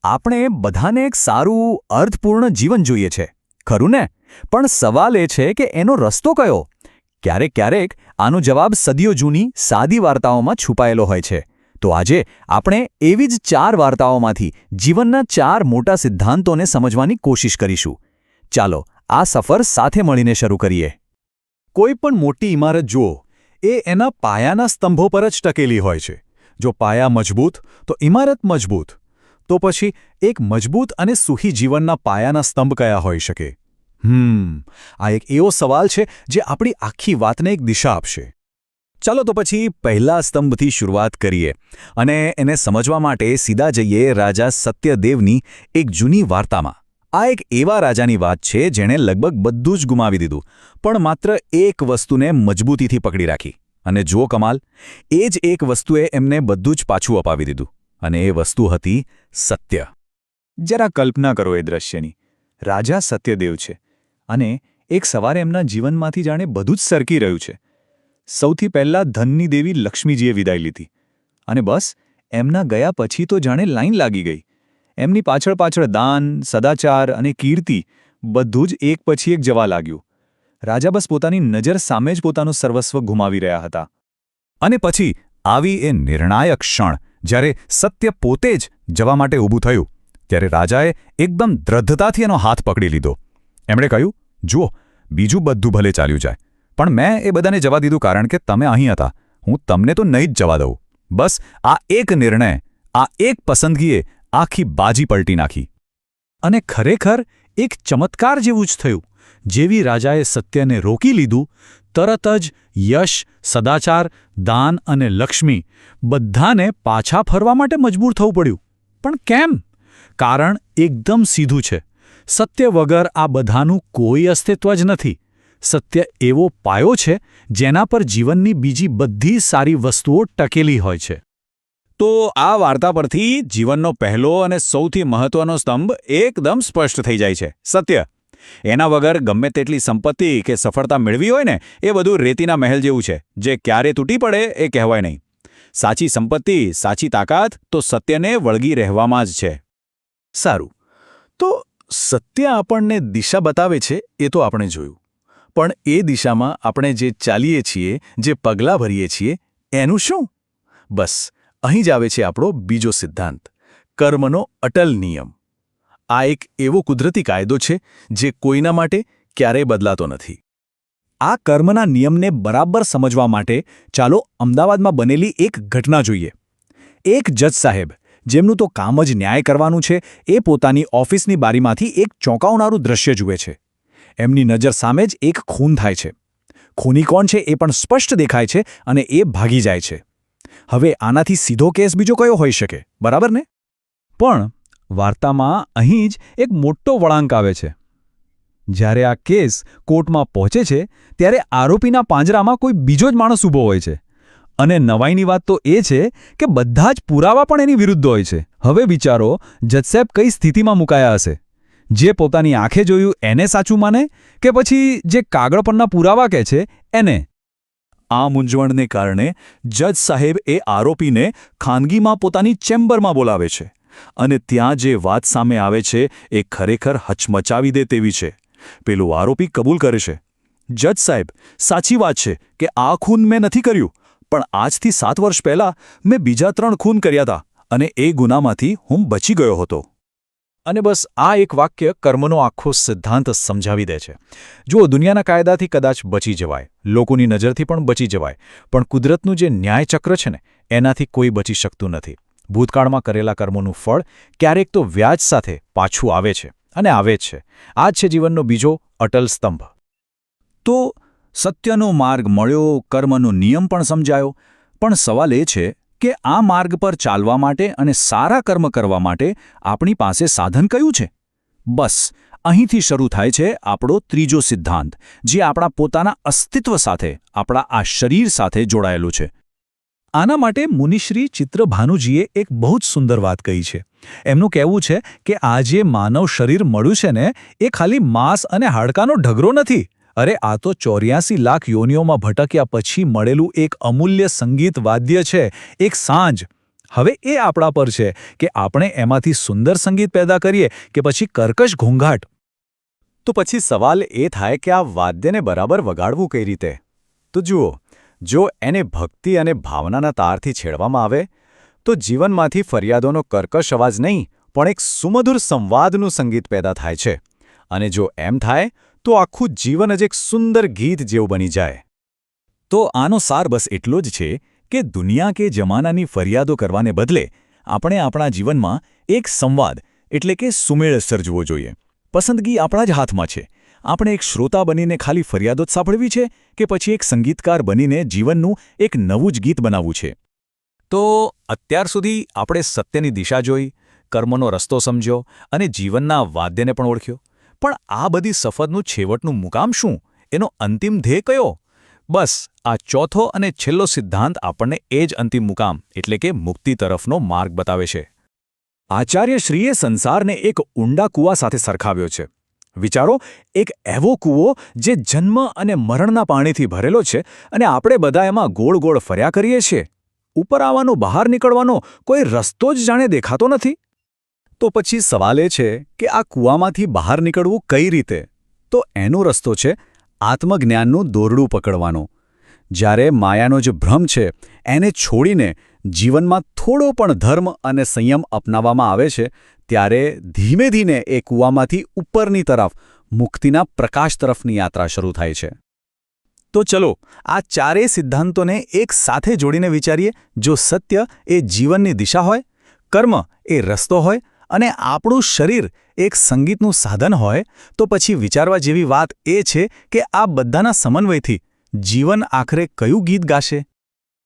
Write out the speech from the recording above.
આપણે બધાને એક સારું અર્થપૂર્ણ જીવન જોઈએ છે, ખરું ને? પણ સવાલ એ છે કે એનો રસ્તો કયો? ક્યારેક ક્યારેક આનો જવાબ સદીઓ જૂની સાદી વાર્તાઓમાં છુપાયેલો હોય છે. તો આજે આપણે એવી જ 4 વાર્તાઓમાંથી જીવનના 4 મોટા સિદ્ધાંતોને સમજવાની કોશિશ કરીશું. ચાલો આ સફર સાથે મળીને શરૂ કરીએ. કોઈ પણ મોટી ઇમારત જુઓ, એ એના પાયાના સ્તંભો પર જ ટકેલી હોય છે. જો પાયા મજબૂત તો ઇમારત મજબૂત. તો પછી એક મજબૂત અને સુખી જીવનના પાયાના સ્તંભ કયા હોઈ શકે? આ એક એવો સવાલ છે જે આપણી આખી વાતને એક દિશા આપશે. ચાલો તો પછી પહેલા સ્તંભથી શરૂઆત કરીએ અને એને સમજવા માટે સીધા જઈએ રાજા સત્યદેવની એક જૂની વાર્તામાં. આ એક એવા રાજાની વાત છે જેણે લગભગ બધું જ ગુમાવી દીધું, પણ માત્ર એક વસ્તુને મજબૂતીથી પકડી રાખી. અને જુઓ કમાલ, એ જ એક વસ્તુએ એમને બધું જ પાછું અપાવી દીધું. અને એ વસ્તુ હતી સત્ય. જરા કલ્પના કરો એ દ્રશ્યની. રાજા સત્યદેવ છે અને એક સવારે એમના જીવનમાંથી જાણે બધું જ સરકી રહ્યું છે. સૌથી પહેલાં ધનની દેવી લક્ષ્મીજીએ વિદાય લીધી અને બસ એમના ગયા પછી તો જાણે લાઈન લાગી ગઈ. એમની પાછળ પાછળ દાન, સદાચાર અને કીર્તિ બધું જ એક પછી એક જવા લાગ્યું. રાજા બસ પોતાની નજર સામે જ પોતાનું સર્વસ્વ ગુમાવી રહ્યા હતા. અને પછી આવી એ નિર્ણાયક ક્ષણ જ્યારે સત્ય પોતે જ જવા માટે ઊભું થયું, ત્યારે રાજાએ એકદમ દ્રઢતાથી એનો હાથ પકડી લીધો. એમણે કહ્યું, જુઓ, બીજું બધું ભલે ચાલ્યું જાય, પણ મેં એ બધાને જવા દીધું કારણ કે તમે અહીં હતા. હું તમને તો નહીં જ જવા દઉં. બસ આ એક નિર્ણય, આ એક પસંદગીએ આખી બાજી પલટી નાખી. અને ખરેખર એક ચમત્કાર જેવું જ થયું. જેવી રાજાએ સત્યને રોકી લીધું, તરત જ યશ, સદાચાર, દાન અને લક્ષ્મી બધાને પાછા ફરવા માટે મજબૂર થવું પડ્યું. પણ કેમ? કારણ એકદમ સીધું છે. સત્ય વગર આ બધાનું કોઈ અસ્તિત્વ જ નથી. સત્ય એવો પાયો છે જેના પર જીવનની બીજી બધી સારી વસ્તુઓ ટકેલી હોય છે. તો આ વાર્તા પરથી જીવનનો પહેલો અને સૌથી મહત્વનો સ્તંભ એકદમ સ્પષ્ટ થઈ જાય છે: સત્ય. એના વગર ગમે તેટલી સંપત્તિ કે સફળતા મેળવી હોય ને, એ બધું રેતીના મહેલ જેવું છે, જે ક્યારે તૂટી પડે એ કહેવાય નહીં. સાચી સંપત્તિ, સાચી તાકાત તો સત્યને વળગી રહેવામાં જ છે. સારું, તો સત્ય આપણને દિશા બતાવે છે એ તો આપણે જોયું, પણ એ દિશામાં આપણે જે ચાલીએ છીએ, જે પગલાં ભરીએ છીએ, એનું શું? બસ અહીં જ આવે છે આપણો બીજો સિદ્ધાંત: કર્મનો અટલ નિયમ. આ એક એવો કુદરતી કાયદો છે જે કોઈના માટે ક્યારેય બદલાતો નથી. આ કર્મના નિયમને બરાબર સમજવા માટે ચાલો અમદાવાદમાં બનેલી એક ઘટના જોઈએ. એક જજ સાહેબ, જેમનું તો કામ જ ન્યાય કરવાનું છે, એ પોતાની ઓફિસની બારીમાંથી એક ચોંકાવનારું દ્રશ્ય જુએ છે. એમની નજર સામે જ એક ખૂન થાય છે. ખૂની કોણ છે એ પણ સ્પષ્ટ દેખાય છે અને એ ભાગી જાય છે. હવે આનાથી સીધો કેસ બીજો કયો હોઈ શકે, બરાબર ને? પણ વાર્તામાં અહીં જ એક મોટો વળાંક આવે છે. જ્યારે આ કેસ કોર્ટમાં પહોંચે છે ત્યારે આરોપીના પાંજરામાં કોઈ બીજો જ માણસ ઊભો હોય છે. અને નવાઈની વાત તો એ છે કે બધા જ પુરાવા પણ એની વિરુદ્ધ હોય છે. હવે વિચારો, જજ સાહેબ કઈ સ્થિતિમાં મુકાયા હશે? જે પોતાની આંખે જોયું એને સાચું માને કે પછી જે કાગળ પરના પુરાવા કહે છે એને? આ મૂંઝવણને કારણે જજ સાહેબ એ આરોપીને ખાનગીમાં પોતાની ચેમ્બરમાં બોલાવે છે. અને ત્યાં જે વાત સામે આવે છે એ ખરેખર હચમચાવી દે તેવી છે. પેલું આરોપી કબૂલ કરે છે, જજ સાહેબ, સાચી વાત છે કે આ ખૂન મેં નથી કર્યું, પણ આજથી 7 વર્ષ પહેલાં મેં બીજા 3 ખૂન કર્યા હતા અને એ ગુનામાંથી હું બચી ગયો હતો. અને બસ આ એક વાક્ય કર્મનો આખો સિદ્ધાંત સમજાવી દે છે. જુઓ, દુનિયાના કાયદાથી કદાચ બચી જવાય, લોકોની નજરથી પણ બચી જવાય, પણ કુદરતનું જે ન્યાયચક્ર છે ને, એનાથી કોઈ બચી શકતું નથી. ભૂતકાળમાં કરેલા કર્મોનું ફળ ક્યારેક તો વ્યાજ સાથે પાછું આવે છે, અને આવે જ છે. આ જ છે જીવનનો બીજો અટલ સ્તંભ. તો સત્યનો માર્ગ મળ્યો, કર્મનો નિયમ પણ સમજાયો, પણ સવાલ એ છે કે આ માર્ગ પર ચાલવા માટે અને સારા કર્મ કરવા માટે આપણી પાસે સાધન કયું છે? બસ અહીંથી શરૂ થાય છે આપણો ત્રીજો સિદ્ધાંત, જે આપણા પોતાના અસ્તિત્વ સાથે, આપણા આ શરીર સાથે જોડાયેલું છે. આના માટે મુનિશ્રી ચિત્રભાનુજીએ એક બહુ જ સુંદર વાત કહી છે. એમનું કહેવું છે કે આ જે માનવ શરીર મળ્યું છે ને, એ ખાલી માંસ અને હાડકાનો ઢગરો નથી. અરે, આ તો 84 લાખ યોનિઓમાં ભટક્યા પછી મળેલું એક અમૂલ્ય સંગીત વાદ્ય છે, એક સાંજ. હવે એ આપણા પર છે કે આપણે એમાંથી સુંદર સંગીત પેદા કરીએ કે પછી કર્કશ ઘોંઘાટ. તો પછી સવાલ એ થાય કે આ વાદ્યને બરાબર વગાડવું કઈ રીતે? તો જુઓ, જો એને ભક્તિ અને ભાવનાના તારથી છેડવામાં આવે તો જીવનમાંથી ફરિયાદોનો કર્કશ અવાજ નહીં પણ એક સુમધુર સંવાદનું સંગીત પેદા થાય છે. અને જો એમ થાય તો આખું જીવન જ એક સુંદર ગીત જેવું બની જાય. તો આનો સાર બસ એટલો જ છે કે દુનિયા કે જમાનાની ફરિયાદો કરવાને બદલે આપણે આપણા જીવનમાં એક સંવાદ એટલે કે સુમેળ સર્જવો જોઈએ. પસંદગી આપણા જ હાથમાં છે. આપણે એક શ્રોતા બનીને ખાલી ફરિયાદો જ સાંભળવી છે કે પછી એક સંગીતકાર બનીને જીવનનું એક નવું જ ગીત બનાવવું છે? તો અત્યાર સુધી આપણે સત્યની દિશા જોઈ, કર્મનો રસ્તો સમજ્યો અને જીવનના વાદ્યને પણ ઓળખ્યો. પણ આ બધી સફરનું છેવટનું મુકામ શું? એનો અંતિમ ધ્યેય કયો? બસ આ ચોથો અને છેલ્લો સિદ્ધાંત આપણને એ જ અંતિમ મુકામ એટલે કે મુક્તિ તરફનો માર્ગ બતાવે છે. આચાર્યશ્રીએ સંસારને એક ઊંડા કૂવા સાથે સરખાવ્યો છે. વિચારો, એક એવો કૂવો જે જન્મ અને મરણના પાણીથી ભરેલો છે અને આપણે બધા એમાં ગોળ ગોળ ફર્યા કરીએ છીએ. ઉપર આવવાનો, બહાર નીકળવાનો કોઈ રસ્તો જ જાણે દેખાતો નથી. તો પછી સવાલ એ છે કે આ કૂવામાંથી બહાર નીકળવું કઈ રીતે? તો એનો રસ્તો છે આત્મજ્ઞાનનું દોરડું પકડવાનો. જ્યારે માયાનો જે ભ્રમ છે એને છોડીને જીવનમાં થોડો પણ ધર્મ અને સંયમ અપનાવવામાં આવે છે ત્યારે ધીમે ધીમે એ કૂવામાંથી ઉપરની તરફ મુક્તિના પ્રકાશ તરફની યાત્રા શરૂ થાય છે. તો ચલો આ ચારેય સિદ્ધાંતોને એક સાથે જોડીને વિચારીએ. જો સત્ય એ જીવનની દિશા હોય, કર્મ એ રસ્તો હોય અને આપણું શરીર એક સંગીતનું સાધન હોય તો પછી વિચારવા જેવી વાત એ છે કે આ બધાના સમન્વયથી જીવન આખરે કયું ગીત ગાશે?